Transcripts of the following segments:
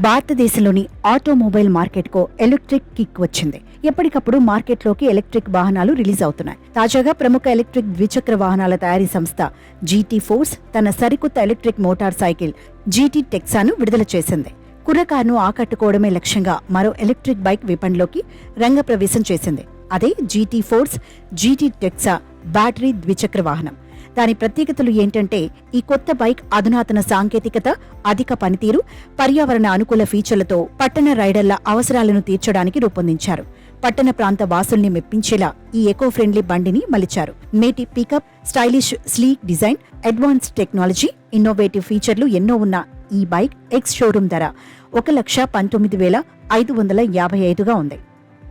భారతదేశంలోని ఆటోమొబైల్ మార్కెట్కు electric kick వచ్చింది. ఎప్పటికప్పుడు మార్కెట్లోకి ఎలక్ట్రిక్ వాహనాలు రిలీజ్ అవుతున్నాయి. తాజాగా ప్రముఖ ఎలక్ట్రిక్ ద్విచక్ర వాహనాల తయారీ సంస్థ జీటీ ఫోర్స్ తన సరికొత్త ఎలక్ట్రిక్ మోటార్ సైకిల్ జీటీ టెక్సాను విడుదల చేసింది. కుర్రకారును ఆకట్టుకోవడమే లక్ష్యంగా మరో ఎలక్ట్రిక్ బైక్ విపణిలోకి రంగప్రవేశం చేసింది. అదే జీటీ ఫోర్స్ జీటీ టెక్సా బ్యాటరీ ద్విచక్ర వాహనం. దాని ప్రత్యేకతలు ఏంటంటే, ఈ కొత్త బైక్ అధునాతన సాంకేతికత, అధిక పనితీరు, పర్యావరణ అనుకూల ఫీచర్లతో పట్టణ రైడర్ల అవసరాలను తీర్చడానికి రూపొందించారు. పట్టణ ప్రాంత వాసుల్ని మెప్పించేలా ఈ ఎకో ఫ్రెండ్లీ బండిని మలిచారు. మేటి pickup, stylish sleek design, advanced technology, innovative ఫీచర్లు ఎన్నో ఉన్న ఈ బైక్ ఎక్స్ షోరూమ్ ధర 1,19,555గా ఉంది.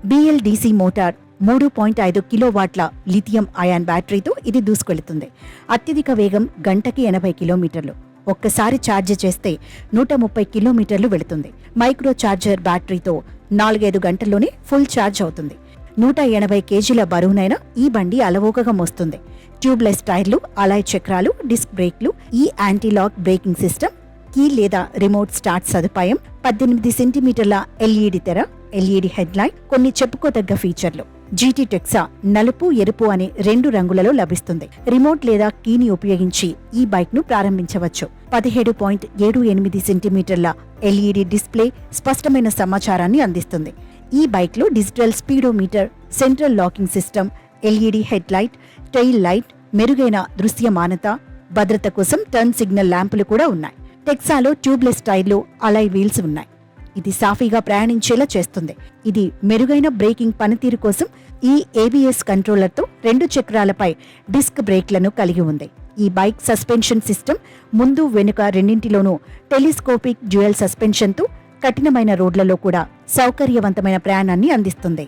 బిఎల్డిసి మోటార్ 3.5 కిలోవాట్ల లిథియం అయాన్ బ్యాటరీతో ఇది దూసుకెళుతుంది. అత్యధిక వేగం గంటకి 80 కిలోమీటర్లు. ఒక్కసారి ఛార్జ్ చేస్తే 130 కిలోమీటర్లు వెళుతుంది. మైక్రో ఛార్జర్ బ్యాటరీతో 4-5 గంటల్లోనే ఫుల్ ఛార్జ్ అవుతుంది. 180 కేజీల బరువునైనా ఈ బండి అలవోకగా మోస్తుంది. ట్యూబ్లెస్ టైర్లు, అలాయ్ చక్రాలు, డిస్క్ బ్రేక్లు, ఈ యాంటీలాక్ బ్రేకింగ్ సిస్టమ్, కీ లేదా రిమోట్ స్టార్ట్ సదుపాయం, 18 సెంటీమీటర్ల ఎల్ఈడి తెర, ఎల్ఈడి హెడ్ లైట్, కొన్ని చెప్పుకోదగ్గ ఫీచర్లు. జీటీ టెక్సా నలుపు, ఎరుపు అనే 2 రంగులలో లభిస్తుంది. రిమోట్ లేదా కీని ఉపయోగించి ఈ బైక్ ను ప్రారంభించవచ్చు. 17.78 సెంటీమీటర్ల ఎల్ఈడి డిస్ప్లే స్పష్టమైన సమాచారాన్ని అందిస్తుంది. ఈ బైక్ లో digital speedometer, central locking system, LED head light, tail light, మెరుగైన దృశ్యమానత, భద్రత కోసం టర్న్ సిగ్నల్ ల్యాంపులు కూడా ఉన్నాయి. టెక్సాలో ట్యూబ్లెస్ టైర్లు, అలాయ్ వీల్స్ ఉన్నాయి. ఇది సాఫీగా ప్రయాణించేలా చేస్తుంది. ఇది మెరుగైన బ్రేకింగ్ పనితీరు కోసం ఈ ఏబిఎస్ కంట్రోలర్తో 2 చక్రాలపై డిస్క్ బ్రేక్లను కలిగి ఉంది. ఈ బైక్ సస్పెన్షన్ సిస్టమ్ ముందు, వెనుక రెండింటిలోనూ టెలిస్కోపిక్ డ్యూయల్ సస్పెన్షన్తో కఠినమైన రోడ్లలో కూడా సౌకర్యవంతమైన ప్రయాణాన్ని అందిస్తుంది.